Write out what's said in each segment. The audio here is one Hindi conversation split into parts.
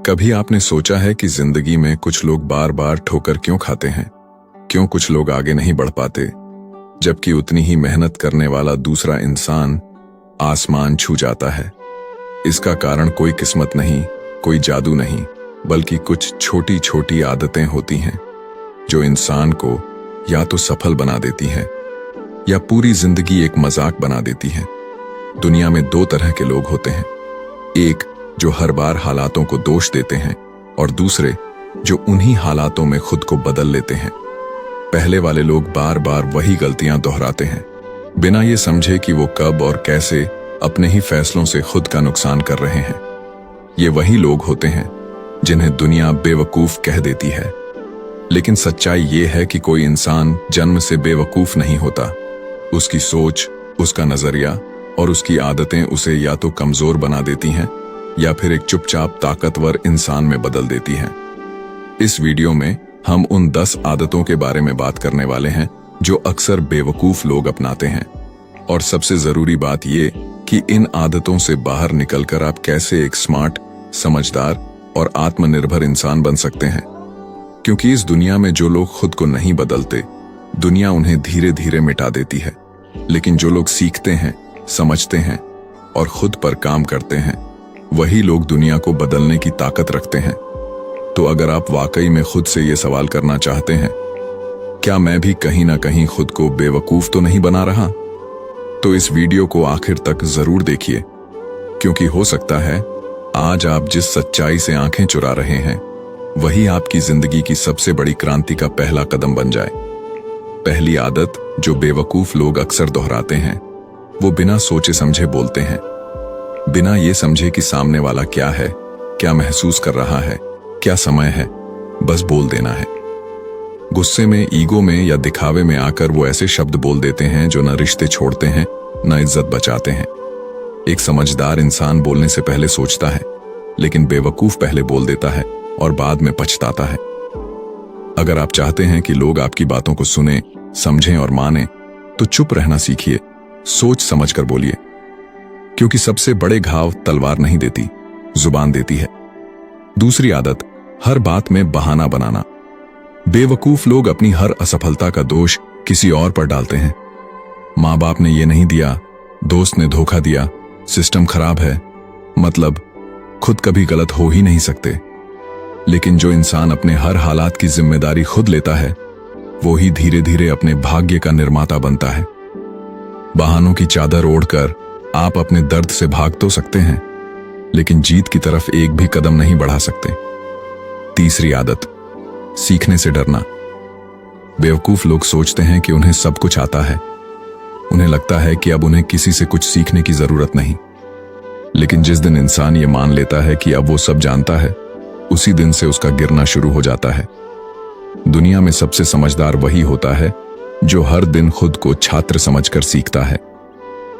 कभी आपने सोचा है कि जिंदगी में कुछ लोग बार बार ठोकर क्यों खाते हैं? क्यों कुछ लोग आगे नहीं बढ़ पाते, जबकि उतनी ही मेहनत करने वाला दूसरा इंसान आसमान छू जाता है? इसका कारण कोई किस्मत नहीं, कोई जादू नहीं, बल्कि कुछ छोटी छोटी आदतें होती हैं जो इंसान को या तो सफल बना देती हैं या पूरी जिंदगी एक मजाक बना देती हैं। दुनिया में दो तरह के लोग होते हैं, एक जो हर बार हालातों को दोष देते हैं और दूसरे जो उन्हीं हालातों में खुद को बदल लेते हैं। पहले वाले लोग बार बार वही गलतियां दोहराते हैं, बिना ये समझे कि वो कब और कैसे अपने ही फैसलों से खुद का नुकसान कर रहे हैं। ये वही लोग होते हैं जिन्हें दुनिया बेवकूफ कह देती है, लेकिन सच्चाई ये है कि कोई इंसान जन्म से बेवकूफ नहीं होता। उसकी सोच, उसका नजरिया और उसकी आदतें उसे या तो कमजोर बना देती हैं या फिर एक चुपचाप ताकतवर इंसान में बदल देती हैं। इस वीडियो में हम उन 10 आदतों के बारे में बात करने वाले हैं जो अक्सर बेवकूफ लोग अपनाते हैं, और सबसे जरूरी बात ये कि इन आदतों से बाहर निकलकर आप कैसे एक स्मार्ट, समझदार और आत्मनिर्भर इंसान बन सकते हैं। क्योंकि इस दुनिया में जो लोग खुद को नहीं बदलते, दुनिया उन्हें धीरे धीरे मिटा देती है, लेकिन जो लोग सीखते हैं, समझते हैं और खुद पर काम करते हैं, वही लोग दुनिया को बदलने की ताकत रखते हैं। तो अगर आप वाकई में खुद से ये सवाल करना चाहते हैं, क्या मैं भी कहीं ना कहीं खुद को बेवकूफ तो नहीं बना रहा, तो इस वीडियो को आखिर तक जरूर देखिए, क्योंकि हो सकता है आज आप जिस सच्चाई से आंखें चुरा रहे हैं वही आपकी जिंदगी की सबसे बड़ी क्रांति का पहला कदम बन जाए। पहली आदत जो बेवकूफ लोग अक्सर दोहराते हैं, वो बिना सोचे समझे बोलते हैं। बिना ये समझे कि सामने वाला क्या है, क्या महसूस कर रहा है, क्या समय है, बस बोल देना है। गुस्से में, ईगो में या दिखावे में आकर वो ऐसे शब्द बोल देते हैं जो न रिश्ते छोड़ते हैं, न इज्जत बचाते हैं। एक समझदार इंसान बोलने से पहले सोचता है, लेकिन बेवकूफ पहले बोल देता है और बाद में पछताता है। अगर आप चाहते हैं कि लोग आपकी बातों को सुने, समझें और माने, तो चुप रहना सीखिए, सोच समझकर बोलिए, क्योंकि सबसे बड़े घाव तलवार नहीं देती, जुबान देती है। दूसरी आदत, हर बात में बहाना बनाना। बेवकूफ लोग अपनी हर असफलता का दोष किसी और पर डालते हैं। माँ बाप ने ये नहीं दिया, दोस्त ने धोखा दिया, सिस्टम खराब है, मतलब खुद कभी गलत हो ही नहीं सकते। लेकिन जो इंसान अपने हर हालात की जिम्मेदारी खुद लेता है, वो ही धीरे धीरे अपने भाग्य का निर्माता बनता है। बहानों की चादर ओढ़कर आप अपने दर्द से भाग तो सकते हैं, लेकिन जीत की तरफ एक भी कदम नहीं बढ़ा सकते। तीसरी आदत, सीखने से डरना। बेवकूफ लोग सोचते हैं कि उन्हें सब कुछ आता है। उन्हें लगता है कि अब उन्हें किसी से कुछ सीखने की जरूरत नहीं। लेकिन जिस दिन इंसान ये मान लेता है कि अब वो सब जानता है, उसी दिन से उसका गिरना शुरू हो जाता है। दुनिया में सबसे समझदार वही होता है जो हर दिन खुद को छात्र समझकर सीखता है।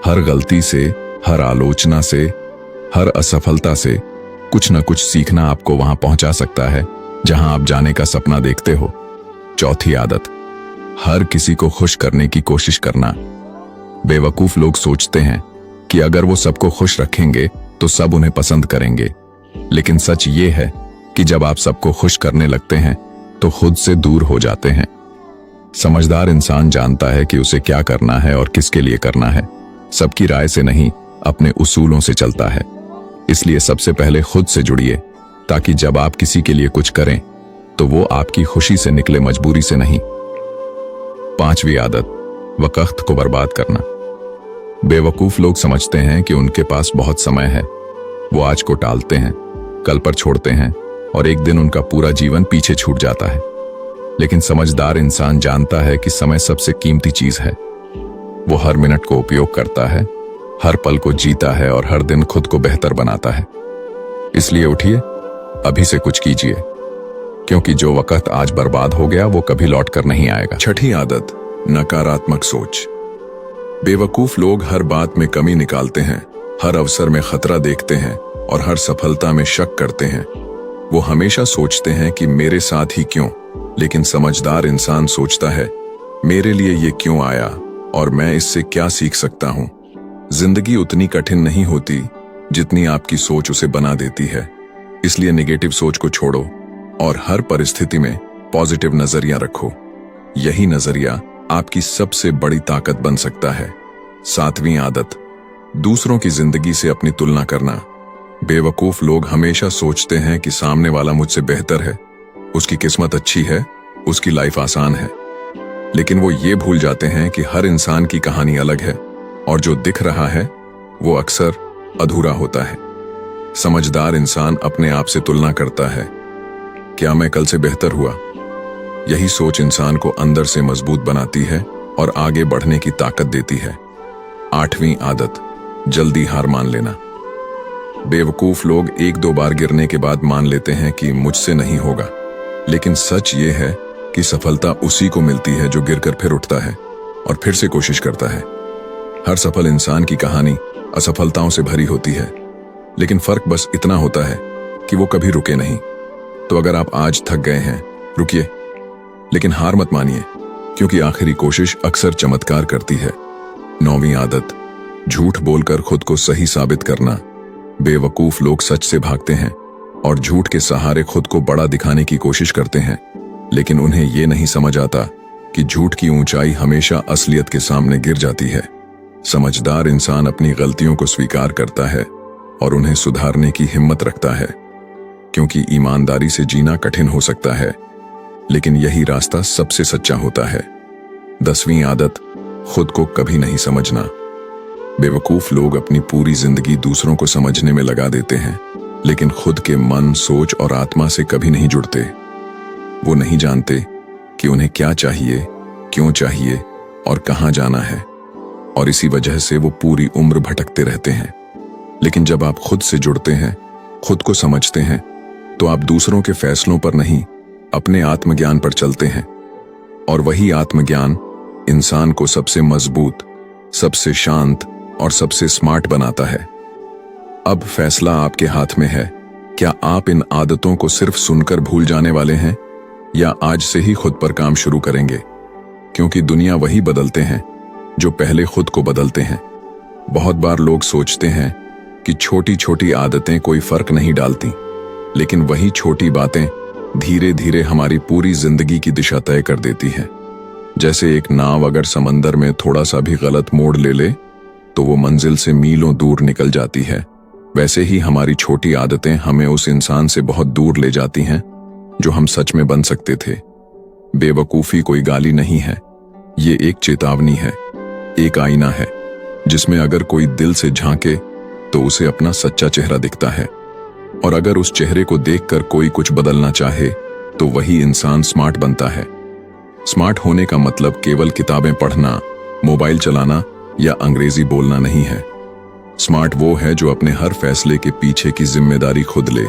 हर गलती से, हर आलोचना से, हर असफलता से कुछ न कुछ सीखना आपको वहां पहुंचा सकता है जहां आप जाने का सपना देखते हो। चौथी आदत, हर किसी को खुश करने की कोशिश करना। बेवकूफ लोग सोचते हैं कि अगर वो सबको खुश रखेंगे तो सब उन्हें पसंद करेंगे, लेकिन सच ये है कि जब आप सबको खुश करने लगते हैं तो खुद से दूर हो जाते हैं। समझदार इंसान जानता है कि उसे क्या करना है और किसके लिए करना है। सबकी राय से नहीं, अपने उसूलों से चलता है। इसलिए सबसे पहले खुद से जुड़िए, ताकि जब आप किसी के लिए कुछ करें तो वो आपकी खुशी से निकले, मजबूरी से नहीं। पांचवी आदत, वक्त को बर्बाद करना। बेवकूफ लोग समझते हैं कि उनके पास बहुत समय है। वो आज को टालते हैं, कल पर छोड़ते हैं और एक दिन उनका पूरा जीवन पीछे छूट जाता है। लेकिन समझदार इंसान जानता है कि समय सबसे कीमती चीज है। वो हर मिनट को उपयोग करता है, हर पल को जीता है और हर दिन खुद को बेहतर बनाता है। इसलिए उठिए, अभी से कुछ कीजिए, क्योंकि जो वक्त आज बर्बाद हो गया वो कभी लौट कर नहीं आएगा। छठी आदत, नकारात्मक सोच। बेवकूफ लोग हर बात में कमी निकालते हैं, हर अवसर में खतरा देखते हैं और हर सफलता में शक करते हैं। वो हमेशा सोचते हैं कि मेरे साथ ही क्यों, लेकिन समझदार इंसान सोचता है, मेरे लिए ये क्यों आया और मैं इससे क्या सीख सकता हूं। जिंदगी उतनी कठिन नहीं होती जितनी आपकी सोच उसे बना देती है। इसलिए नेगेटिव सोच को छोड़ो और हर परिस्थिति में पॉजिटिव नजरिया रखो। यही नजरिया आपकी सबसे बड़ी ताकत बन सकता है। 7वीं आदत, दूसरों की जिंदगी से अपनी तुलना करना। बेवकूफ लोग हमेशा सोचते हैं कि सामने वाला मुझसे बेहतर है, उसकी किस्मत अच्छी है, उसकी लाइफ आसान है। लेकिन वो ये भूल जाते हैं कि हर इंसान की कहानी अलग है और जो दिख रहा है वो अक्सर अधूरा होता है। समझदार इंसान अपने आप से तुलना करता है, क्या मैं कल से बेहतर हुआ? यही सोच इंसान को अंदर से मजबूत बनाती है और आगे बढ़ने की ताकत देती है। 8वीं आदत, जल्दी हार मान लेना। बेवकूफ लोग 1-2 बार गिरने के बाद मान लेते हैं कि मुझसे नहीं होगा, लेकिन सच ये है कि सफलता उसी को मिलती है जो गिरकर फिर उठता है और फिर से कोशिश करता है। हर सफल इंसान की कहानी असफलताओं से भरी होती है, लेकिन फर्क बस इतना होता है कि वो कभी रुके नहीं। तो अगर आप आज थक गए हैं, रुकिए, लेकिन हार मत मानिए, क्योंकि आखिरी कोशिश अक्सर चमत्कार करती है। 9वीं आदत, झूठ बोलकर खुद को सही साबित करना। बेवकूफ लोग सच से भागते हैं और झूठ के सहारे खुद को बड़ा दिखाने की कोशिश करते हैं, लेकिन उन्हें यह नहीं समझ आता कि झूठ की ऊंचाई हमेशा असलियत के सामने गिर जाती है। समझदार इंसान अपनी गलतियों को स्वीकार करता है और उन्हें सुधारने की हिम्मत रखता है, क्योंकि ईमानदारी से जीना कठिन हो सकता है, लेकिन यही रास्ता सबसे सच्चा होता है। 10वीं आदत, खुद को कभी नहीं समझना। बेवकूफ लोग अपनी पूरी जिंदगी दूसरों को समझने में लगा देते हैं, लेकिन खुद के मन, सोच और आत्मा से कभी नहीं जुड़ते। वो नहीं जानते कि उन्हें क्या चाहिए, क्यों चाहिए और कहां जाना है, और इसी वजह से वो पूरी उम्र भटकते रहते हैं। लेकिन जब आप खुद से जुड़ते हैं, खुद को समझते हैं, तो आप दूसरों के फैसलों पर नहीं, अपने आत्मज्ञान पर चलते हैं, और वही आत्मज्ञान इंसान को सबसे मजबूत, सबसे शांत और सबसे स्मार्ट बनाता है। अब फैसला आपके हाथ में है। क्या आप इन आदतों को सिर्फ सुनकर भूल जाने वाले हैं, या आज से ही खुद पर काम शुरू करेंगे? क्योंकि दुनिया वही बदलते हैं जो पहले खुद को बदलते हैं। बहुत बार लोग सोचते हैं कि छोटी छोटी आदतें कोई फर्क नहीं डालती, लेकिन वही छोटी बातें धीरे धीरे हमारी पूरी जिंदगी की दिशा तय कर देती हैं। जैसे एक नाव अगर समंदर में थोड़ा सा भी गलत मोड़ ले ले तो वो मंजिल से मीलों दूर निकल जाती है, वैसे ही हमारी छोटी आदतें हमें उस इंसान से बहुत दूर ले जाती हैं जो हम सच में बन सकते थे। बेवकूफी कोई गाली नहीं है, ये एक चेतावनी है, एक आईना है जिसमें अगर कोई दिल से झांके तो उसे अपना सच्चा चेहरा दिखता है, और अगर उस चेहरे को देखकर कोई कुछ बदलना चाहे तो वही इंसान स्मार्ट बनता है। स्मार्ट होने का मतलब केवल किताबें पढ़ना, मोबाइल चलाना या अंग्रेजी बोलना नहीं है। स्मार्ट वो है जो अपने हर फैसले के पीछे की जिम्मेदारी खुद ले,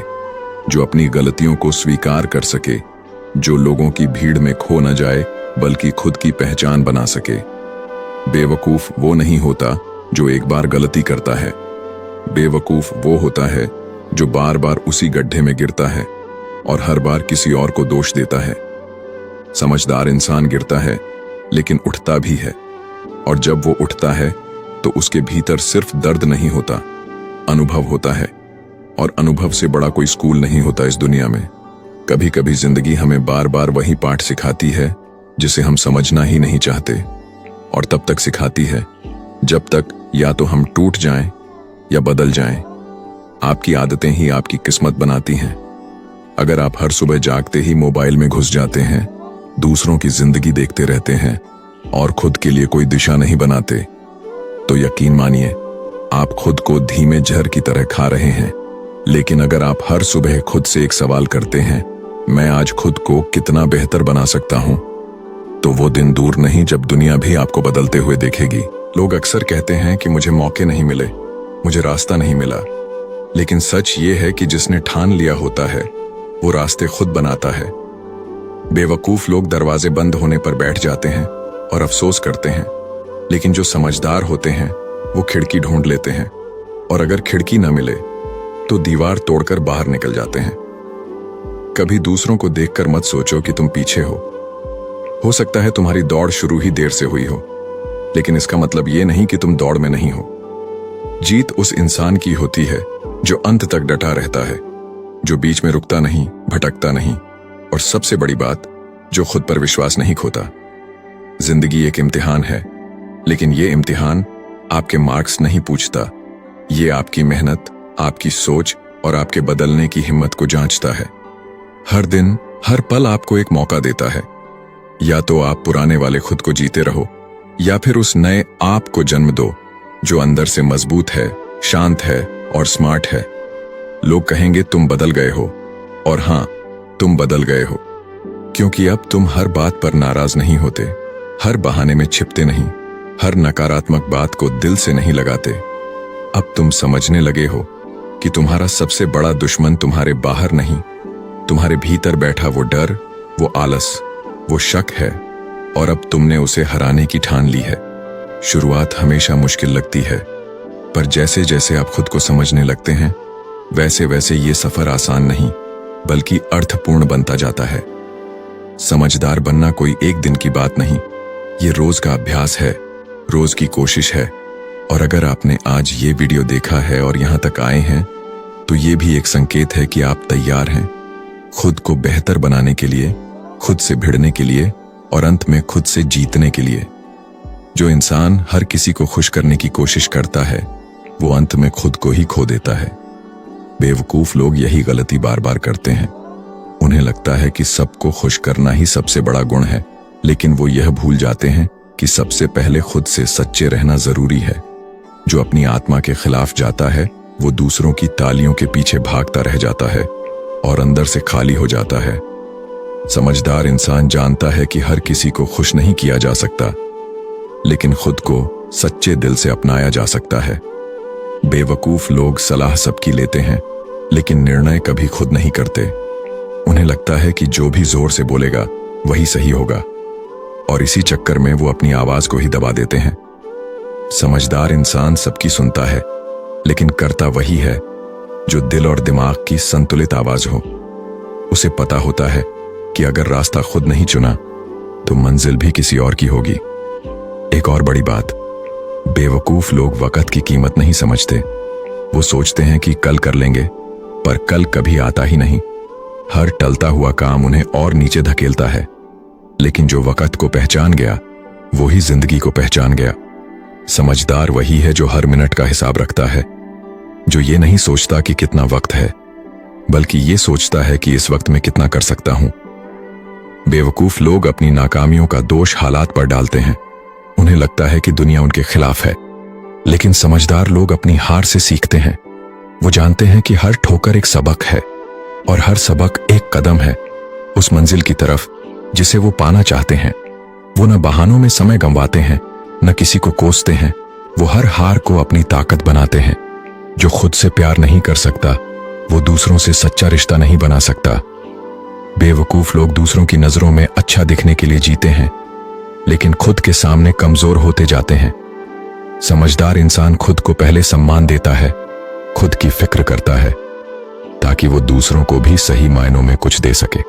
जो अपनी गलतियों को स्वीकार कर सके, जो लोगों की भीड़ में खो न जाए बल्कि खुद की पहचान बना सके। बेवकूफ वो नहीं होता जो एक बार गलती करता है, बेवकूफ वो होता है जो बार बार उसी गड्ढे में गिरता है और हर बार किसी और को दोष देता है। समझदार इंसान गिरता है लेकिन उठता भी है, और जब वो उठता है तो उसके भीतर सिर्फ दर्द नहीं होता, अनुभव होता है, और अनुभव से बड़ा कोई स्कूल नहीं होता इस दुनिया में। कभी कभी जिंदगी हमें बार बार वही पाठ सिखाती है जिसे हम समझना ही नहीं चाहते, और तब तक सिखाती है जब तक या तो हम टूट जाएं या बदल जाएं। आपकी आदतें ही आपकी किस्मत बनाती हैं। अगर आप हर सुबह जागते ही मोबाइल में घुस जाते हैं, दूसरों की जिंदगी देखते रहते हैं और खुद के लिए कोई दिशा नहीं बनाते, तो यकीन मानिए आप खुद को धीमे जहर की तरह खा रहे हैं। लेकिन अगर आप हर सुबह खुद से एक सवाल करते हैं, मैं आज खुद को कितना बेहतर बना सकता हूं, तो वो दिन दूर नहीं जब दुनिया भी आपको बदलते हुए देखेगी। लोग अक्सर कहते हैं कि मुझे मौके नहीं मिले, मुझे रास्ता नहीं मिला, लेकिन सच ये है कि जिसने ठान लिया होता है वो रास्ते खुद बनाता है। बेवकूफ लोग दरवाजे बंद होने पर बैठ जाते हैं और अफसोस करते हैं, लेकिन जो समझदार होते हैं वो खिड़की ढूंढ लेते हैं, और अगर खिड़की न मिले तो दीवार तोड़कर बाहर निकल जाते हैं। कभी दूसरों को देखकर मत सोचो कि तुम पीछे हो सकता है तुम्हारी दौड़ शुरू ही देर से हुई हो, लेकिन इसका मतलब ये नहीं कि तुम दौड़ में नहीं हो। जीत उस इंसान की होती है जो अंत तक डटा रहता है, जो बीच में रुकता नहीं, भटकता नहीं, और सबसे बड़ी बात, जो खुद पर विश्वास नहीं खोता। जिंदगी एक इम्तिहान है, लेकिन ये इम्तिहान आपके मार्क्स नहीं पूछता। ये आपकी मेहनत, आपकी सोच और आपके बदलने की हिम्मत को जांचता है। हर दिन, हर पल आपको एक मौका देता है। या तो आप पुराने वाले खुद को जीते रहो, या फिर उस नए आप को जन्म दो जो अंदर से मजबूत है, शांत है और स्मार्ट है। लोग कहेंगे तुम बदल गए हो, और हां, तुम बदल गए हो, क्योंकि अब तुम हर बात पर नाराज नहीं होते, हर बहाने में छिपते नहीं, हर नकारात्मक बात को दिल से नहीं लगाते। अब तुम समझने लगे हो कि तुम्हारा सबसे बड़ा दुश्मन तुम्हारे बाहर नहीं, तुम्हारे भीतर बैठा वो डर, वो आलस, वो शक है, और अब तुमने उसे हराने की ठान ली है। शुरुआत हमेशा मुश्किल लगती है, पर जैसे जैसे आप खुद को समझने लगते हैं, वैसे वैसे ये सफर आसान नहीं, बल्कि अर्थपूर्ण बनता जाता है। समझदार बनना कोई एक दिन की बात नहीं, ये रोज का अभ्यास है, रोज की कोशिश है। और अगर आपने आज ये वीडियो देखा है और यहां तक आए हैं, तो ये भी एक संकेत है कि आप तैयार हैं खुद को बेहतर बनाने के लिए, खुद से भिड़ने के लिए, और अंत में खुद से जीतने के लिए। जो इंसान हर किसी को खुश करने की कोशिश करता है, वो अंत में खुद को ही खो देता है। बेवकूफ लोग यही गलती बार बार करते हैं। उन्हें लगता है कि सबको खुश करना ही सबसे बड़ा गुण है, लेकिन वो यह भूल जाते हैं कि सबसे पहले खुद से सच्चे रहना जरूरी है। जो अपनी आत्मा के खिलाफ जाता है, वो दूसरों की तालियों के पीछे भागता रह जाता है और अंदर से खाली हो जाता है। समझदार इंसान जानता है कि हर किसी को खुश नहीं किया जा सकता, लेकिन खुद को सच्चे दिल से अपनाया जा सकता है। बेवकूफ लोग सलाह सबकी लेते हैं, लेकिन निर्णय कभी खुद नहीं करते। उन्हें लगता है कि जो भी जोर से बोलेगा वही सही होगा, और इसी चक्कर में वो अपनी आवाज को ही दबा देते हैं। समझदार इंसान सबकी सुनता है, लेकिन करता वही है जो दिल और दिमाग की संतुलित आवाज हो। उसे पता होता है कि अगर रास्ता खुद नहीं चुना, तो मंजिल भी किसी और की होगी। एक और बड़ी बात, बेवकूफ लोग वक्त की कीमत नहीं समझते। वो सोचते हैं कि कल कर लेंगे, पर कल कभी आता ही नहीं। हर टलता हुआ काम उन्हें और नीचे धकेलता है। लेकिन जो वक्त को पहचान गया, वो ही जिंदगी को पहचान गया। समझदार वही है जो हर मिनट का हिसाब रखता है, जो ये नहीं सोचता कि कितना वक्त है, बल्कि ये सोचता है कि इस वक्त में कितना कर सकता हूं। बेवकूफ लोग अपनी नाकामियों का दोष हालात पर डालते हैं। उन्हें लगता है कि दुनिया उनके खिलाफ है, लेकिन समझदार लोग अपनी हार से सीखते हैं। वो जानते हैं कि हर ठोकर एक सबक है, और हर सबक एक कदम है उस मंजिल की तरफ जिसे वो पाना चाहते हैं। वो न बहानों में समय गंवाते हैं, न किसी को कोसते हैं। वो हर हार को अपनी ताकत बनाते हैं। जो खुद से प्यार नहीं कर सकता, वो दूसरों से सच्चा रिश्ता नहीं बना सकता। बेवकूफ लोग दूसरों की नजरों में अच्छा दिखने के लिए जीते हैं, लेकिन खुद के सामने कमजोर होते जाते हैं। समझदार इंसान खुद को पहले सम्मान देता है, खुद की फिक्र करता है, ताकि वो दूसरों को भी सही मायनों में कुछ दे सके।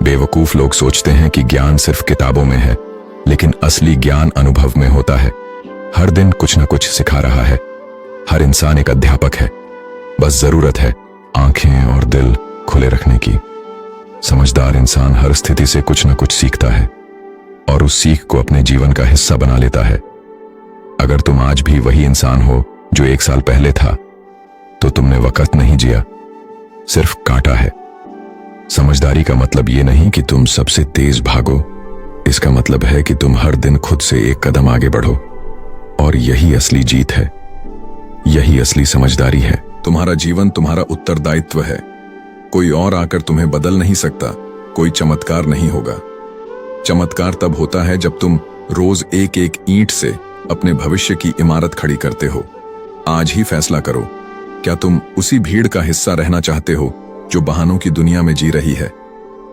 बेवकूफ लोग सोचते हैं कि ज्ञान सिर्फ किताबों में है, लेकिन असली ज्ञान अनुभव में होता है। हर दिन कुछ न कुछ सिखा रहा है। हर इंसान एक अध्यापक है, बस जरूरत है आंखें और दिल खुले रखने की। समझदार इंसान हर स्थिति से कुछ न कुछ सीखता है, और उस सीख को अपने जीवन का हिस्सा बना लेता है। अगर तुम आज भी वही इंसान हो जो 1 साल पहले था, तो तुमने वक्त नहीं जिया, सिर्फ काटा है। समझदारी का मतलब ये नहीं कि तुम सबसे तेज भागो, इसका मतलब है कि तुम हर दिन खुद से एक कदम आगे बढ़ो, और यही असली जीत है, यही असली समझदारी है। तुम्हारा जीवन तुम्हारा उत्तरदायित्व है। कोई और आकर तुम्हें बदल नहीं सकता। कोई चमत्कार नहीं होगा। चमत्कार तब होता है जब तुम रोज एक एक ईंट से अपने भविष्य की इमारत खड़ी करते हो। आज ही फैसला करो, क्या तुम उसी भीड़ का हिस्सा रहना चाहते हो जो बहानों की दुनिया में जी रही है,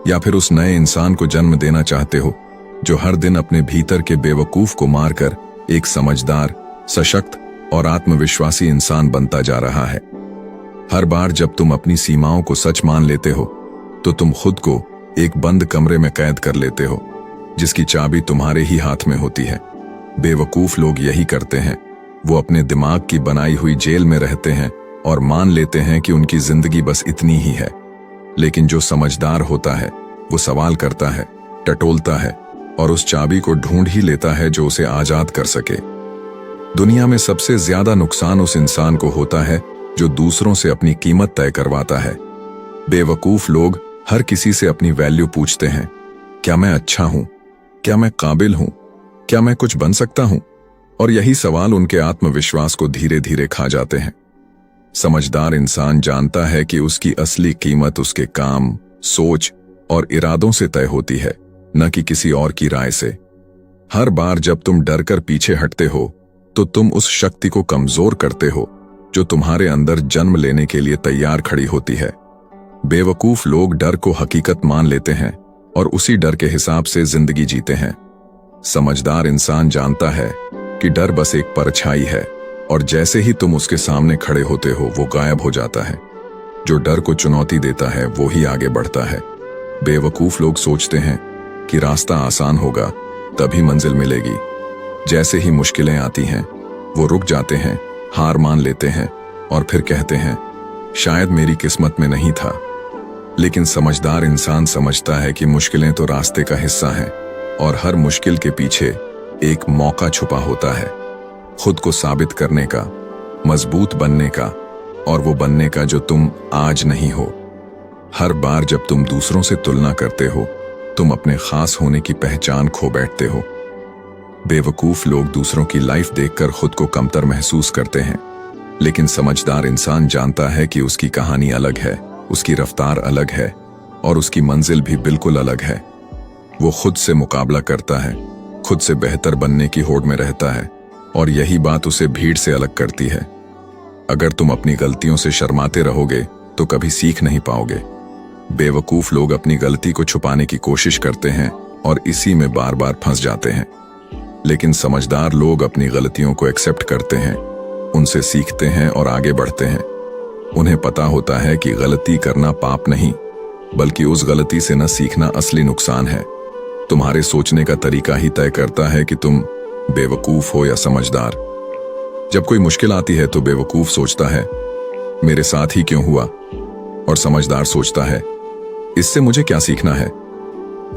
या फिर उस नए इंसान को जन्म देना चाहते हो जो हर दिन अपने भीतर के बेवकूफ को मारकर एक समझदार, सशक्त और आत्मविश्वासी इंसान बनता जा रहा है। हर बार जब तुम अपनी सीमाओं को सच मान लेते हो, तो तुम खुद को एक बंद कमरे में कैद कर लेते हो, जिसकी चाबी तुम्हारे ही हाथ में होती है। बेवकूफ लोग यही करते हैं। वो अपने दिमाग की बनाई हुई जेल में रहते हैं और मान लेते हैं कि उनकी जिंदगी बस इतनी ही है। लेकिन जो समझदार होता है वो सवाल करता है, टटोलता है और उस चाबी को ढूंढ ही लेता है जो उसे आजाद कर सके। दुनिया में सबसे ज्यादा नुकसान उस इंसान को होता है जो दूसरों से अपनी कीमत तय करवाता है। बेवकूफ लोग हर किसी से अपनी वैल्यू पूछते हैं, क्या मैं अच्छा हूं, क्या मैं काबिल हूं, क्या मैं कुछ बन सकता हूं? और यही सवाल उनके आत्मविश्वास को धीरे धीरे खा जाते हैं। समझदार इंसान जानता है कि उसकी असली कीमत उसके काम, सोच और इरादों से तय होती है, न कि किसी और की राय से। हर बार जब तुम डरकर पीछे हटते हो तो तुम उस शक्ति को कमजोर करते हो जो तुम्हारे अंदर जन्म लेने के लिए तैयार खड़ी होती है। बेवकूफ लोग डर को हकीकत मान लेते हैं और उसी डर के हिसाब से जिंदगी जीते हैं। समझदार इंसान जानता है कि डर बस एक परछाई है और जैसे ही तुम उसके सामने खड़े होते हो वो गायब हो जाता है। जो डर को चुनौती देता है वो ही आगे बढ़ता है। बेवकूफ लोग सोचते हैं कि रास्ता आसान होगा तभी मंजिल मिलेगी। जैसे ही मुश्किलें आती हैं वो रुक जाते हैं, हार मान लेते हैं और फिर कहते हैं शायद मेरी किस्मत में नहीं था। लेकिन समझदार इंसान समझता है कि मुश्किलें तो रास्ते का हिस्सा हैं और हर मुश्किल के पीछे एक मौका छुपा होता है, खुद को साबित करने का, मजबूत बनने का और वो बनने का जो तुम आज नहीं हो। हर बार जब तुम दूसरों से तुलना करते हो तुम अपने खास होने की पहचान खो बैठते हो। बेवकूफ लोग दूसरों की लाइफ देखकर खुद को कमतर महसूस करते हैं, लेकिन समझदार इंसान जानता है कि उसकी कहानी अलग है, उसकी रफ्तार अलग है और उसकी मंजिल भी बिल्कुल अलग है। वो खुद से मुकाबला करता है, खुद से बेहतर बनने की होड़ में रहता है और यही बात उसे भीड़ से अलग करती है। अगर तुम अपनी गलतियों से शर्माते रहोगे तो कभी सीख नहीं पाओगे। बेवकूफ लोग अपनी गलती को छुपाने की कोशिश करते हैं और इसी में बार बार फंस जाते हैं। लेकिन समझदार लोग अपनी गलतियों को एक्सेप्ट करते हैं, उनसे सीखते हैं और आगे बढ़ते हैं। उन्हें पता होता है कि गलती करना पाप नहीं, बल्कि उस गलती से न सीखना असली नुकसान है। तुम्हारे सोचने का तरीका ही तय करता है कि तुम बेवकूफ हो या समझदार। जब कोई मुश्किल आती है तो बेवकूफ सोचता है मेरे साथ ही क्यों हुआ, और समझदार सोचता है इससे मुझे क्या सीखना है।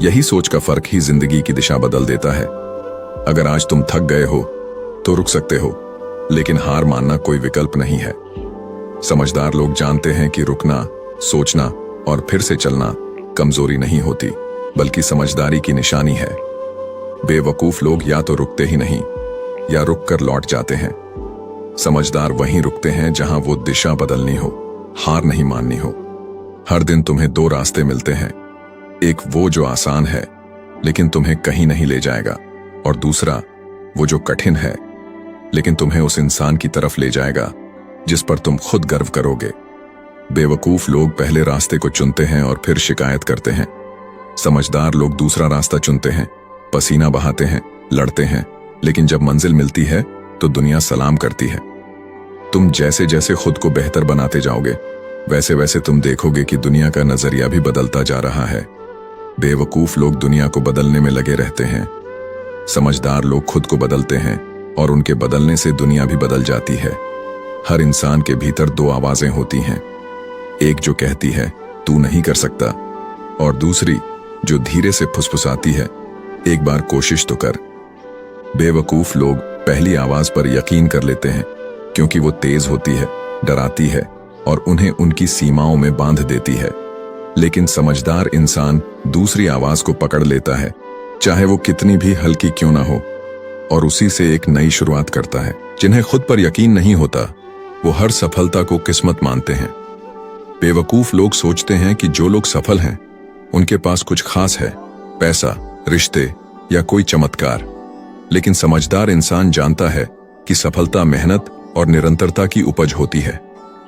यही सोच का फर्क ही जिंदगी की दिशा बदल देता है। अगर आज तुम थक गए हो तो रुक सकते हो, लेकिन हार मानना कोई विकल्प नहीं है। समझदार लोग जानते हैं कि रुकना, सोचना और फिर से चलना कमजोरी नहीं होती, बल्कि समझदारी की निशानी है। बेवकूफ लोग या तो रुकते ही नहीं या रुक कर लौट जाते हैं। समझदार वहीं रुकते हैं जहां वो दिशा बदलनी हो, हार नहीं माननी हो। हर दिन तुम्हें दो रास्ते मिलते हैं, एक वो जो आसान है लेकिन तुम्हें कहीं नहीं ले जाएगा, और दूसरा वो जो कठिन है लेकिन तुम्हें उस इंसान की तरफ ले जाएगा जिस पर तुम खुद गर्व करोगे। बेवकूफ लोग पहले रास्ते को चुनते हैं और फिर शिकायत करते हैं। समझदार लोग दूसरा रास्ता चुनते हैं, पसीना बहाते हैं, लड़ते हैं, लेकिन जब मंजिल मिलती है तो दुनिया सलाम करती है। तुम जैसे जैसे खुद को बेहतर बनाते जाओगे वैसे वैसे तुम देखोगे कि दुनिया का नजरिया भी बदलता जा रहा है। बेवकूफ लोग दुनिया को बदलने में लगे रहते हैं, समझदार लोग खुद को बदलते हैं और उनके बदलने से दुनिया भी बदल जाती है। हर इंसान के भीतर दो आवाजें होती हैं, एक जो कहती है तू नहीं कर सकता, और दूसरी जो धीरे से फुसफुसाती है एक बार कोशिश तो कर। बेवकूफ लोग पहली आवाज पर यकीन कर लेते हैं क्योंकि वो तेज होती है, डराती है और उन्हें उनकी सीमाओं में बांध देती है। लेकिन समझदार इंसान दूसरी आवाज को पकड़ लेता है, चाहे वो कितनी भी हल्की क्यों ना हो, और उसी से एक नई शुरुआत करता है। जिन्हें खुद पर यकीन नहीं होता वो हर सफलता को किस्मत मानते हैं। बेवकूफ लोग सोचते हैं कि जो लोग सफल हैं उनके पास कुछ खास है, पैसा, रिश्ते या कोई चमत्कार। लेकिन समझदार इंसान जानता है कि सफलता मेहनत और निरंतरता की उपज होती है।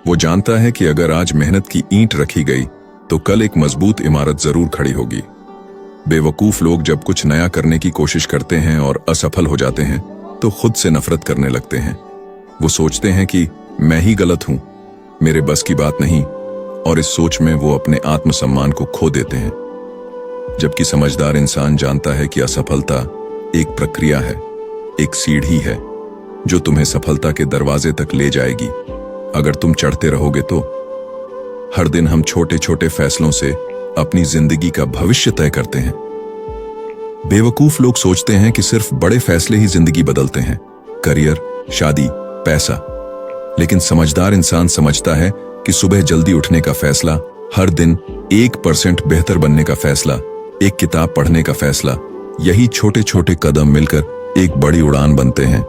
वो जानता है कि अगर आज मेहनत की ईंट रखी गई तो कल एक मजबूत इमारत जरूर खड़ी होगी। बेवकूफ लोग जब कुछ नया करने की कोशिश करते हैं और असफल हो जाते हैं तो खुद से नफरत करने लगते हैं। वो सोचते हैं कि मैं ही गलत हूं, मेरे बस की बात नहीं, और इस सोच में वो अपने आत्मसम्मान को खो देते हैं। जबकि समझदार इंसान जानता है कि असफलता एक प्रक्रिया है, एक सीढ़ी है जो तुम्हें सफलता के दरवाजे तक ले जाएगी। अगर तुम चढ़ते रहोगे तो। हर दिन हम छोटे छोटे फैसलों से अपनी जिंदगी का भविष्य तय करते हैं। बेवकूफ लोग सोचते हैं कि सिर्फ बड़े फैसले ही जिंदगी बदलते हैं, करियर, शादी, पैसा। लेकिन समझदार इंसान समझता है कि सुबह जल्दी उठने का फैसला, हर दिन 1% बेहतर बनने का फैसला, एक किताब पढ़ने का फैसला, यही छोटे छोटे कदम मिलकर एक बड़ी उड़ान बनते हैं।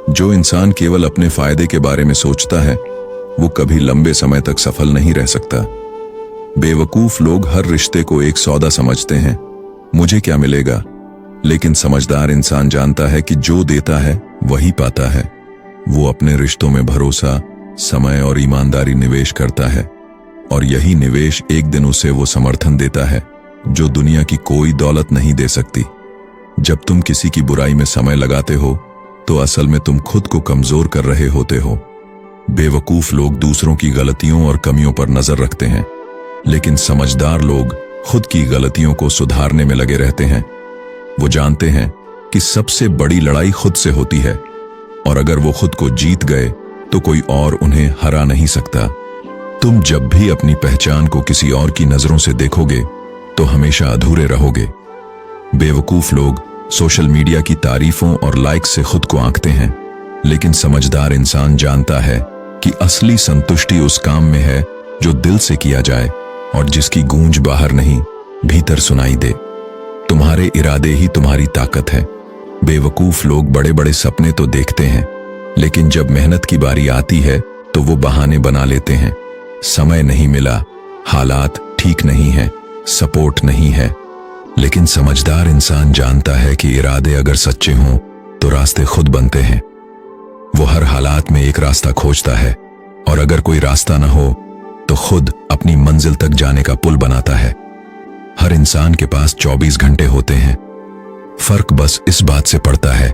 जो इंसान केवल अपने फायदे के बारे में सोचता है वो कभी लंबे समय तक सफल नहीं रह सकता। बेवकूफ लोग हर रिश्ते को एक सौदा समझते हैं, मुझे क्या मिलेगा। लेकिन समझदार इंसान जानता है कि जो देता है वही पाता है। वो अपने रिश्तों में भरोसा, समय और ईमानदारी निवेश करता है, और यही निवेश एक दिन उसे वो समर्थन देता है जो दुनिया की कोई दौलत नहीं दे सकती। जब तुम किसी की बुराई में समय लगाते हो तो असल में तुम खुद को कमजोर कर रहे होते हो। बेवकूफ लोग दूसरों की गलतियों और कमियों पर नजर रखते हैं, लेकिन समझदार लोग खुद की गलतियों को सुधारने में लगे रहते हैं। वो जानते हैं कि सबसे बड़ी लड़ाई खुद से होती है, और अगर वो खुद को जीत गए तो कोई और उन्हें हरा नहीं सकता। तुम जब भी अपनी पहचान को किसी और की नजरों से देखोगे तो हमेशा अधूरे रहोगे। बेवकूफ लोग सोशल मीडिया की तारीफों और लाइक्स से खुद को आंकते हैं, लेकिन समझदार इंसान जानता है कि असली संतुष्टि उस काम में है जो दिल से किया जाए और जिसकी गूंज बाहर नहीं भीतर सुनाई दे। तुम्हारे इरादे ही तुम्हारी ताकत है। बेवकूफ लोग बड़े बड़े सपने तो देखते हैं, लेकिन जब मेहनत की बारी आती है तो वो बहाने बना लेते हैं। समय नहीं मिला, हालात ठीक नहीं है, सपोर्ट नहीं है। लेकिन समझदार इंसान जानता है कि इरादे अगर सच्चे हों तो रास्ते खुद बनते हैं। वो हर हालात में एक रास्ता खोजता है, और अगर कोई रास्ता ना हो तो खुद अपनी मंजिल तक जाने का पुल बनाता है। हर इंसान के पास 24 घंटे होते हैं। फर्क बस इस बात से पड़ता है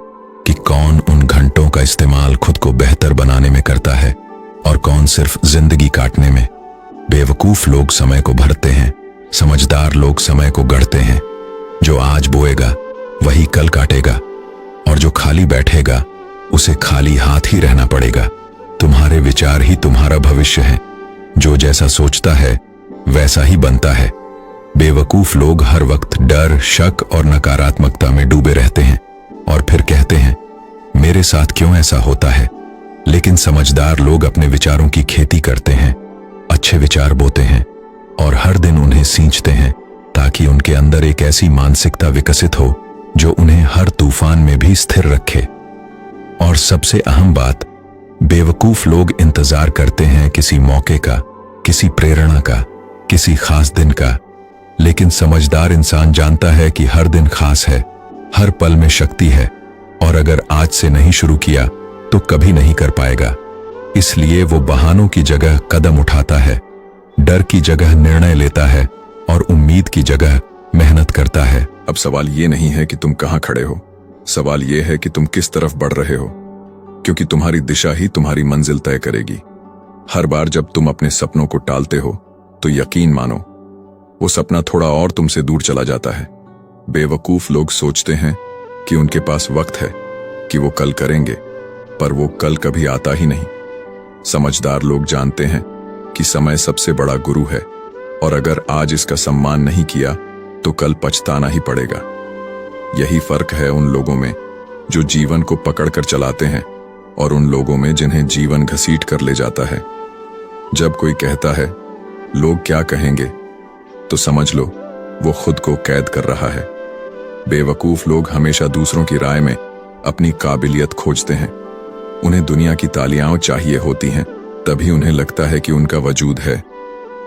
कि कौन उन घंटों का इस्तेमाल खुद को बेहतर बनाने में करता है और कौन सिर्फ जिंदगी काटने में। बेवकूफ लोग समय को भरते हैं, समझदार लोग समय को गढ़ते हैं। जो आज बोएगा वही कल काटेगा, और जो खाली बैठेगा उसे खाली हाथ ही रहना पड़ेगा। तुम्हारे विचार ही तुम्हारा भविष्य है। जो जैसा सोचता है वैसा ही बनता है। बेवकूफ लोग हर वक्त डर, शक और नकारात्मकता में डूबे रहते हैं और फिर कहते हैं मेरे साथ क्यों ऐसा होता है। लेकिन समझदार लोग अपने विचारों की खेती करते हैं, अच्छे विचार बोते हैं और हर दिन उन्हें सींचते हैं, ताकि उनके अंदर एक ऐसी मानसिकता विकसित हो जो उन्हें हर तूफान में भी स्थिर रखे। और सबसे अहम बात, बेवकूफ लोग इंतजार करते हैं किसी मौके का, किसी प्रेरणा का, किसी खास दिन का। लेकिन समझदार इंसान जानता है कि हर दिन खास है, हर पल में शक्ति है, और अगर आज से नहीं शुरू किया तो कभी नहीं कर पाएगा। इसलिए वो बहानों की जगह कदम उठाता है, डर की जगह निर्णय लेता है और उम्मीद की जगह मेहनत करता है। अब सवाल ये नहीं है कि तुम कहां खड़े हो, सवाल ये है कि तुम किस तरफ बढ़ रहे हो, क्योंकि तुम्हारी दिशा ही तुम्हारी मंजिल तय करेगी। हर बार जब तुम अपने सपनों को टालते हो तो यकीन मानो वो सपना थोड़ा और तुमसे दूर चला जाता है। बेवकूफ लोग सोचते हैं कि उनके पास वक्त है, कि वो कल करेंगे, पर वो कल कभी आता ही नहीं। समझदार लोग जानते हैं कि समय सबसे बड़ा गुरु है, और अगर आज इसका सम्मान नहीं किया तो कल पछताना ही पड़ेगा। यही फर्क है उन लोगों में जो जीवन को पकड़कर चलाते हैं और उन लोगों में जिन्हें जीवन घसीट कर ले जाता है। जब कोई कहता है लोग क्या कहेंगे, तो समझ लो वो खुद को कैद कर रहा है। बेवकूफ लोग हमेशा दूसरों की राय में अपनी काबिलियत खोजते हैं। उन्हें दुनिया की तालियां चाहिए होती हैं, तभी उन्हें लगता है कि उनका वजूद है।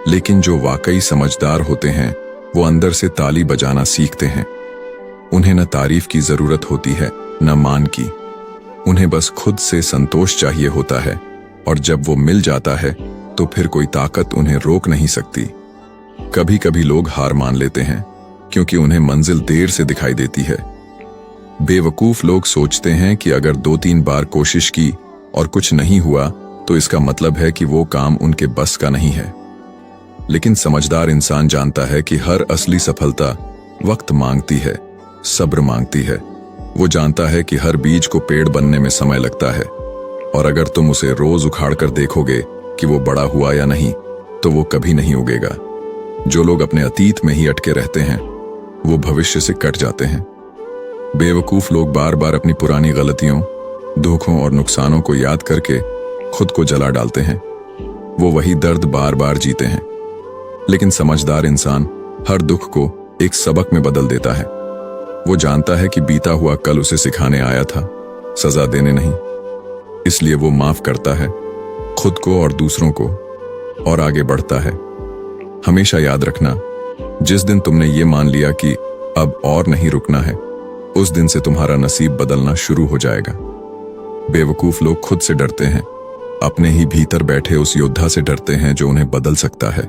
लेकिन जो वाकई समझदार होते हैं वो अंदर से ताली बजाना सीखते हैं। उन्हें न तारीफ की जरूरत होती है न मान की, उन्हें बस खुद से संतोष चाहिए होता है, और जब वो मिल जाता है तो फिर कोई ताकत उन्हें रोक नहीं सकती। कभी कभी लोग हार मान लेते हैं क्योंकि उन्हें मंजिल देर से दिखाई देती है। बेवकूफ लोग सोचते हैं कि अगर 2-3 बार कोशिश की और कुछ नहीं हुआ तो इसका मतलब है कि वो काम उनके बस का नहीं है। लेकिन समझदार इंसान जानता है कि हर असली सफलता वक्त मांगती है, सब्र मांगती है। वो जानता है कि हर बीज को पेड़ बनने में समय लगता है, और अगर तुम उसे रोज उखाड़ कर देखोगे कि वो बड़ा हुआ या नहीं, तो वो कभी नहीं उगेगा। जो लोग अपने अतीत में ही अटके रहते हैं वो भविष्य से कट जाते हैं। बेवकूफ लोग बार बार अपनी पुरानी गलतियों, धोखों और नुकसानों को याद करके खुद को जला डालते हैं। वो वही दर्द बार बार जीते हैं। लेकिन समझदार इंसान हर दुख को एक सबक में बदल देता है। वो जानता है कि बीता हुआ कल उसे सिखाने आया था, सजा देने नहीं। इसलिए वो माफ करता है खुद को और दूसरों को और आगे बढ़ता है। हमेशा याद रखना, जिस दिन तुमने ये मान लिया कि अब और नहीं रुकना है, उस दिन से तुम्हारा नसीब बदलना शुरू हो जाएगा। बेवकूफ लोग खुद से डरते हैं, अपने ही भीतर बैठे उस योद्धा से डरते हैं जो उन्हें बदल सकता है।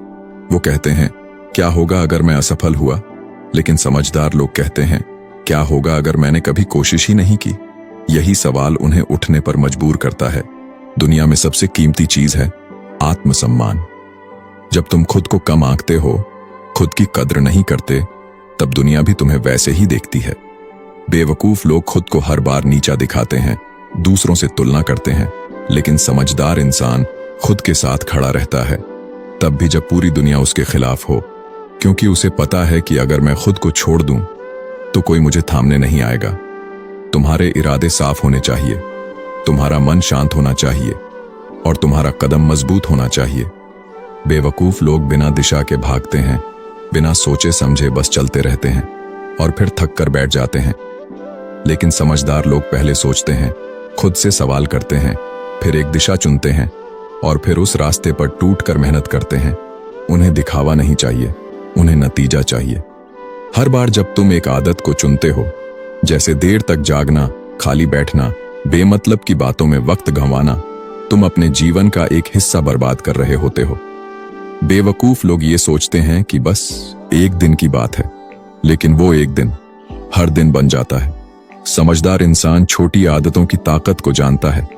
वो कहते हैं, क्या होगा अगर मैं असफल हुआ? लेकिन समझदार लोग कहते हैं, क्या होगा अगर मैंने कभी कोशिश ही नहीं की? यही सवाल उन्हें उठने पर मजबूर करता है। दुनिया में सबसे कीमती चीज है आत्मसम्मान। जब तुम खुद को कम आंकते हो, खुद की कद्र नहीं करते, तब दुनिया भी तुम्हें वैसे ही देखती है। बेवकूफ लोग खुद को हर बार नीचा दिखाते हैं, दूसरों से तुलना करते हैं। लेकिन समझदार इंसान खुद के साथ खड़ा रहता है, तब भी जब पूरी दुनिया उसके खिलाफ हो, क्योंकि उसे पता है कि अगर मैं खुद को छोड़ दूं तो कोई मुझे थामने नहीं आएगा। तुम्हारे इरादे साफ होने चाहिए, तुम्हारा मन शांत होना चाहिए और तुम्हारा कदम मजबूत होना चाहिए। बेवकूफ लोग बिना दिशा के भागते हैं, बिना सोचे समझे बस चलते रहते हैं और फिर थक कर बैठ जाते हैं। लेकिन समझदार लोग पहले सोचते हैं, खुद से सवाल करते हैं, फिर एक दिशा चुनते हैं और फिर उस रास्ते पर टूट कर मेहनत करते हैं। उन्हें दिखावा नहीं चाहिए, उन्हें नतीजा चाहिए। हर बार जब तुम एक आदत को चुनते हो, जैसे देर तक जागना, खाली बैठना, बेमतलब की बातों में वक्त गंवाना, तुम अपने जीवन का एक हिस्सा बर्बाद कर रहे होते हो। बेवकूफ लोग ये सोचते हैं कि बस एक दिन की बात है, लेकिन वो एक दिन हर दिन बन जाता है। समझदार इंसान छोटी आदतों की ताकत को जानता है।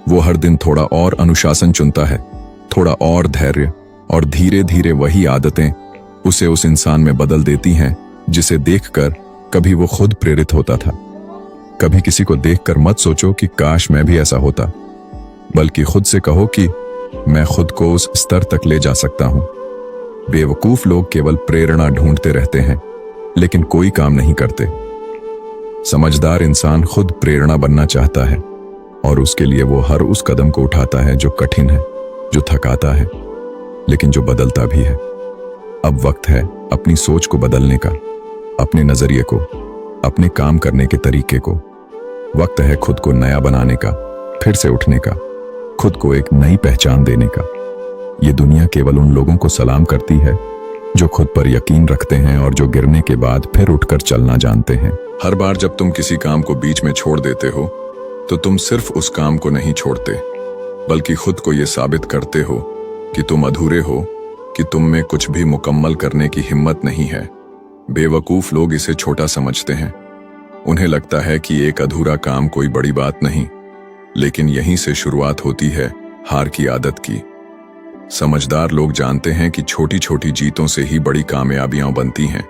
वो हर दिन थोड़ा और अनुशासन चुनता है, थोड़ा और धैर्य, और धीरे धीरे वही आदतें उसे उस इंसान में बदल देती हैं जिसे देखकर कभी वो खुद प्रेरित होता था। कभी किसी को देखकर मत सोचो कि काश मैं भी ऐसा होता, बल्कि खुद से कहो कि मैं खुद को उस स्तर तक ले जा सकता हूं। बेवकूफ लोग केवल प्रेरणा ढूंढते रहते हैं, लेकिन कोई काम नहीं करते। समझदार इंसान खुद प्रेरणा बनना चाहता है और उसके लिए वो हर उस कदम को उठाता है जो कठिन है, जो थकाता है, लेकिन जो बदलता भी है। अब वक्त है अपनी सोच को बदलने का, अपने नजरिए को, अपने काम करने के तरीके को। वक्त है खुद को नया बनाने का, फिर से उठने का, खुद को एक नई पहचान देने का। ये दुनिया केवल उन लोगों को सलाम करती है जो खुद पर यकीन रखते हैं और जो गिरने के बाद फिर उठकर चलना जानते हैं। हर बार जब तुम किसी काम को बीच में छोड़ देते हो, तो तुम सिर्फ उस काम को नहीं छोड़ते, बल्कि खुद को यह साबित करते हो कि तुम अधूरे हो, कि तुम में कुछ भी मुकम्मल करने की हिम्मत नहीं है। बेवकूफ लोग इसे छोटा समझते हैं। उन्हें लगता है कि एक अधूरा काम कोई बड़ी बात नहीं, लेकिन यहीं से शुरुआत होती है हार की आदत की। समझदार लोग जानते हैं कि छोटी छोटी जीतों से ही बड़ी कामयाबियां बनती हैं।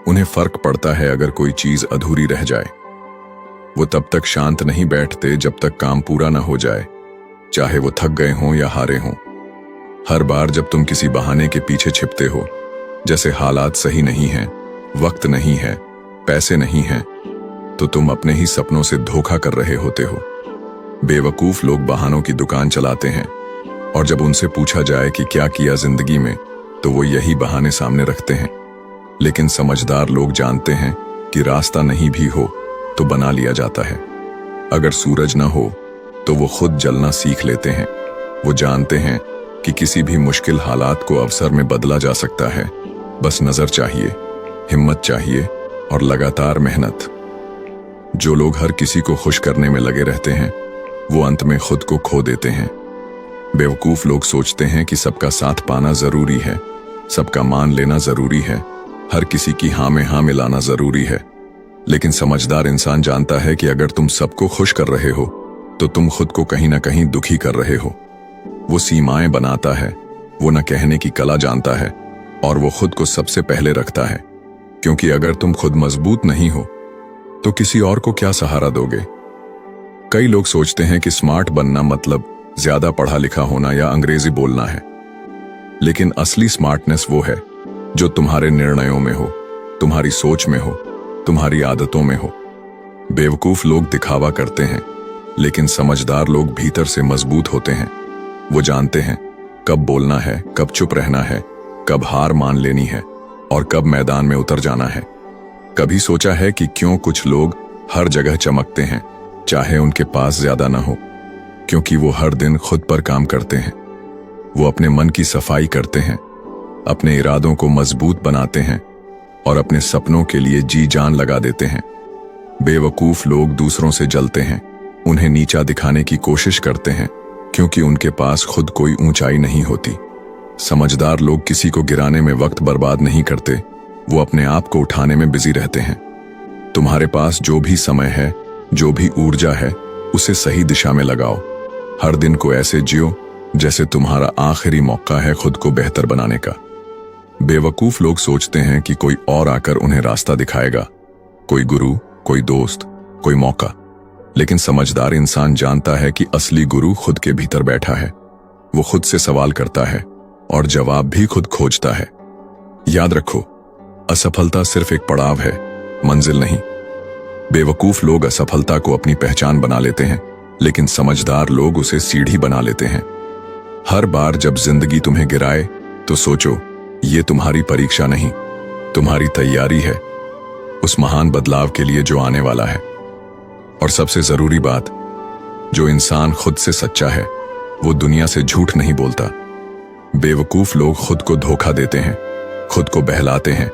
उन्हें फर्क पड़ता है अगर कोई चीज अधूरी रह जाए। वो तब तक शांत नहीं बैठते जब तक काम पूरा ना हो जाए, चाहे वो थक गए हों या हारे हों। हर बार जब तुम किसी बहाने के पीछे छिपते हो, जैसे हालात सही नहीं हैं, वक्त नहीं है, पैसे नहीं हैं, तो तुम अपने ही सपनों से धोखा कर रहे होते हो। बेवकूफ लोग बहानों की दुकान चलाते हैं और जब उनसे पूछा जाए कि क्या किया जिंदगी में, तो वो यही बहाने सामने रखते हैं। लेकिन समझदार लोग जानते हैं कि रास्ता नहीं भी हो तो बना लिया जाता है। अगर सूरज न हो तो वो खुद जलना सीख लेते हैं। वो जानते हैं कि किसी भी मुश्किल हालात को अवसर में बदला जा सकता है। बस नजर चाहिए, हिम्मत चाहिए और लगातार मेहनत। जो लोग हर किसी को खुश करने में लगे रहते हैं, वो अंत में खुद को खो देते हैं। बेवकूफ लोग सोचते हैं कि सबका साथ पाना जरूरी है, सबका मान लेना जरूरी है, हर किसी की हाँ में हाँ मिलाना जरूरी है। लेकिन समझदार इंसान जानता है कि अगर तुम सबको खुश कर रहे हो, तो तुम खुद को कहीं ना कहीं दुखी कर रहे हो। वो सीमाएं बनाता है, वो न कहने की कला जानता है और वो खुद को सबसे पहले रखता है। क्योंकि अगर तुम खुद मजबूत नहीं हो, तो किसी और को क्या सहारा दोगे? कई लोग सोचते हैं कि स्मार्ट बनना मतलब ज्यादा पढ़ा लिखा होना या अंग्रेजी बोलना है, लेकिन असली स्मार्टनेस वो है जो तुम्हारे निर्णयों में हो, तुम्हारी सोच में हो, तुम्हारी आदतों में हो। बेवकूफ लोग दिखावा करते हैं, लेकिन समझदार लोग भीतर से मजबूत होते हैं। वो जानते हैं कब बोलना है, कब चुप रहना है, कब हार मान लेनी है और कब मैदान में उतर जाना है। कभी सोचा है कि क्यों कुछ लोग हर जगह चमकते हैं, चाहे उनके पास ज्यादा ना हो? क्योंकि वो हर दिन खुद पर काम करते हैं। वो अपने मन की सफाई करते हैं, अपने इरादों को मजबूत बनाते हैं और अपने सपनों के लिए जी जान लगा देते हैं। बेवकूफ लोग दूसरों से जलते हैं, उन्हें नीचा दिखाने की कोशिश करते हैं, क्योंकि उनके पास खुद कोई ऊंचाई नहीं होती। समझदार लोग किसी को गिराने में वक्त बर्बाद नहीं करते, वो अपने आप को उठाने में बिजी रहते हैं। तुम्हारे पास जो भी समय है, जो भी ऊर्जा है, उसे सही दिशा में लगाओ। हर दिन को ऐसे जियो जैसे तुम्हारा आखिरी मौका है खुद को बेहतर बनाने का। बेवकूफ लोग सोचते हैं कि कोई और आकर उन्हें रास्ता दिखाएगा, कोई गुरु, कोई दोस्त, कोई मौका। लेकिन समझदार इंसान जानता है कि असली गुरु खुद के भीतर बैठा है। वो खुद से सवाल करता है और जवाब भी खुद खोजता है। याद रखो, असफलता सिर्फ एक पड़ाव है, मंजिल नहीं। बेवकूफ लोग असफलता को अपनी पहचान बना लेते हैं, लेकिन समझदार लोग उसे सीढ़ी बना लेते हैं। हर बार जब जिंदगी तुम्हें गिराए तो सोचो, ये तुम्हारी परीक्षा नहीं, तुम्हारी तैयारी है उस महान बदलाव के लिए जो आने वाला है। और सबसे जरूरी बात, जो इंसान खुद से सच्चा है वो दुनिया से झूठ नहीं बोलता। बेवकूफ लोग खुद को धोखा देते हैं, खुद को बहलाते हैं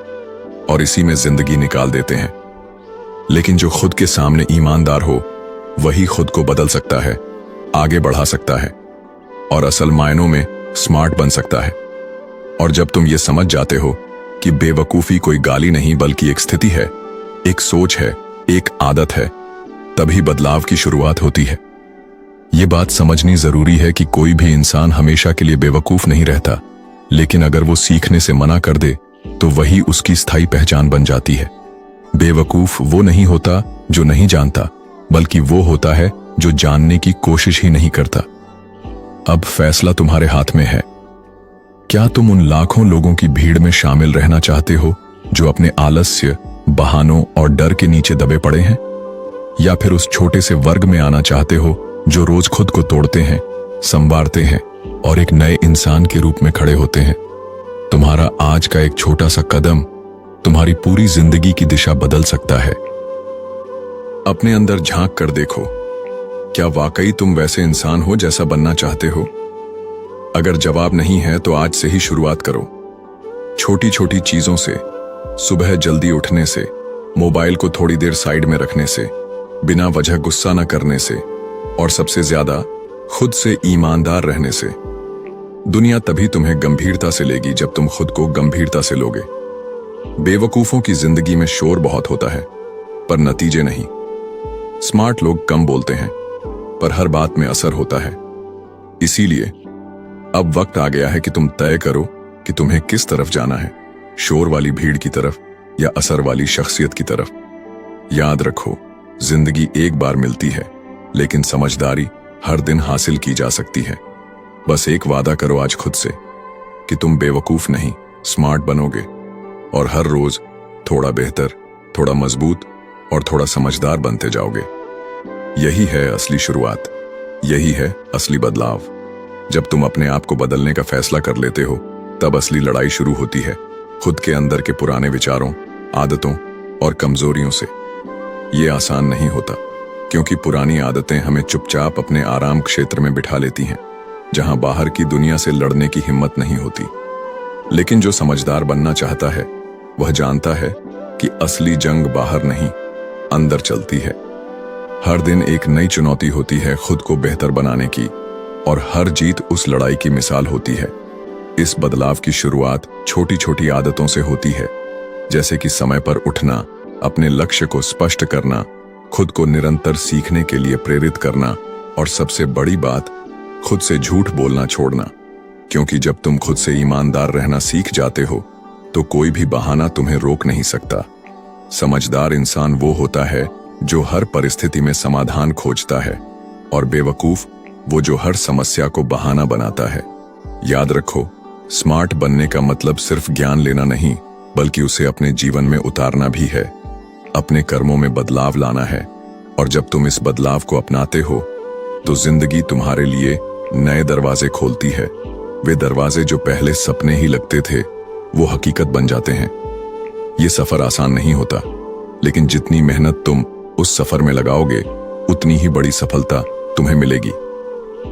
और इसी में जिंदगी निकाल देते हैं। लेकिन जो खुद के सामने ईमानदार हो, वही खुद को बदल सकता है, आगे बढ़ा सकता है और असल मायनों में स्मार्ट बन सकता है। और जब तुम ये समझ जाते हो कि बेवकूफी कोई गाली नहीं बल्कि एक स्थिति है, एक सोच है, एक आदत है, तभी बदलाव की शुरुआत होती है। ये बात समझनी जरूरी है कि कोई भी इंसान हमेशा के लिए बेवकूफ नहीं रहता, लेकिन अगर वो सीखने से मना कर दे तो वही उसकी स्थायी पहचान बन जाती है। बेवकूफ वो नहीं होता जो नहीं जानता, बल्कि वो होता है जो जानने की कोशिश ही नहीं करता। अब फैसला तुम्हारे हाथ में है। क्या तुम उन लाखों लोगों की भीड़ में शामिल रहना चाहते हो जो अपने आलस्य, बहानों और डर के नीचे दबे पड़े हैं, या फिर उस छोटे से वर्ग में आना चाहते हो जो रोज खुद को तोड़ते हैं, संवारते हैं और एक नए इंसान के रूप में खड़े होते हैं? तुम्हारा आज का एक छोटा सा कदम तुम्हारी पूरी जिंदगी की दिशा बदल सकता है। अपने अंदर झांक कर देखो, क्या वाकई तुम वैसे इंसान हो जैसा बनना चाहते हो? अगर जवाब नहीं है तो आज से ही शुरुआत करो। छोटी छोटी चीजों से, सुबह जल्दी उठने से, मोबाइल को थोड़ी देर साइड में रखने से, बिना वजह गुस्सा न करने से और सबसे ज्यादा खुद से ईमानदार रहने से। दुनिया तभी तुम्हें गंभीरता से लेगी जब तुम खुद को गंभीरता से लोगे। बेवकूफों की जिंदगी में शोर बहुत होता है, पर नतीजे नहीं। स्मार्ट लोग कम बोलते हैं, पर हर बात में असर होता है। इसीलिए अब वक्त आ गया है कि तुम तय करो कि तुम्हें किस तरफ जाना है, शोर वाली भीड़ की तरफ या असर वाली शख्सियत की तरफ। याद रखो, जिंदगी एक बार मिलती है, लेकिन समझदारी हर दिन हासिल की जा सकती है। बस एक वादा करो आज खुद से कि तुम बेवकूफ नहीं, स्मार्ट बनोगे और हर रोज थोड़ा बेहतर, थोड़ा मजबूत और थोड़ा समझदार बनते जाओगे। यही है असली शुरुआत, यही है असली बदलाव। जब तुम अपने आप को बदलने का फैसला कर लेते हो, तब असली लड़ाई शुरू होती है, खुद के अंदर के पुराने विचारों, आदतों और कमजोरियों से। ये आसान नहीं होता, क्योंकि पुरानी आदतें हमें चुपचाप अपने आराम क्षेत्र में बिठा लेती हैं, जहां बाहर की दुनिया से लड़ने की हिम्मत नहीं होती। लेकिन जो समझदार बनना चाहता है, वह जानता है कि असली जंग बाहर नहीं, अंदर चलती है। हर दिन एक नई चुनौती होती है खुद को बेहतर बनाने की, और हर जीत उस लड़ाई की मिसाल होती है। इस बदलाव की शुरुआत छोटी छोटी आदतों से होती है, जैसे कि समय पर उठना, अपने लक्ष्य को स्पष्ट करना, खुद को निरंतर सीखने के लिए प्रेरित करना, और सबसे बड़ी बात, खुद से झूठ बोलना छोड़ना। क्योंकि जब तुम खुद से ईमानदार रहना सीख जाते हो, तो कोई भी बहाना तुम्हें रोक नहीं सकता। समझदार इंसान वो होता है जो हर परिस्थिति में समाधान खोजता है, और बेवकूफ वो जो हर समस्या को बहाना बनाता है। याद रखो, स्मार्ट बनने का मतलब सिर्फ ज्ञान लेना नहीं, बल्कि उसे अपने जीवन में उतारना भी है। अपने कर्मों में बदलाव लाना है, और जब तुम इस बदलाव को अपनाते हो तो जिंदगी तुम्हारे लिए नए दरवाजे खोलती है। वे दरवाजे जो पहले सपने ही लगते थे, वो हकीकत बन जाते हैं। ये सफर आसान नहीं होता, लेकिन जितनी मेहनत तुम उस सफर में लगाओगे, उतनी ही बड़ी सफलता तुम्हें मिलेगी।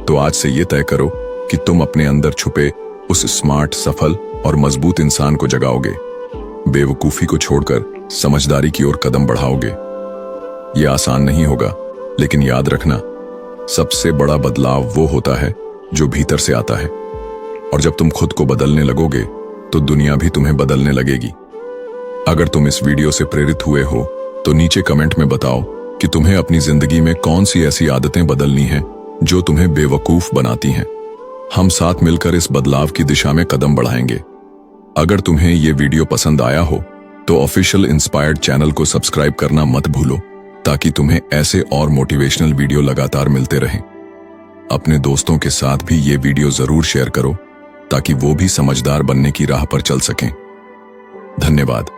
तो आज से ये तय करो कि तुम अपने अंदर छुपे उस स्मार्ट, सफल और मजबूत इंसान को जगाओगे। बेवकूफी को छोड़कर समझदारी की ओर कदम बढ़ाओगे। ये आसान नहीं होगा, लेकिन याद रखना, सबसे बड़ा बदलाव वो होता है जो भीतर से आता है। और जब तुम खुद को बदलने लगोगे तो दुनिया भी तुम्हें बदलने लगेगी। अगर तुम इस वीडियो से प्रेरित हुए हो तो नीचे कमेंट में बताओ कि तुम्हें अपनी जिंदगी में कौन सी ऐसी आदतें बदलनी हैं जो तुम्हें बेवकूफ बनाती हैं। हम साथ मिलकर इस बदलाव की दिशा में कदम बढ़ाएंगे। अगर तुम्हें ये वीडियो पसंद आया हो तो ऑफिशियल इंस्पायर्ड चैनल को सब्सक्राइब करना मत भूलो, ताकि तुम्हें ऐसे और मोटिवेशनल वीडियो लगातार मिलते रहें। अपने दोस्तों के साथ भी ये वीडियो जरूर शेयर करो, ताकि वो भी समझदार बनने की राह पर चल सकें। धन्यवाद।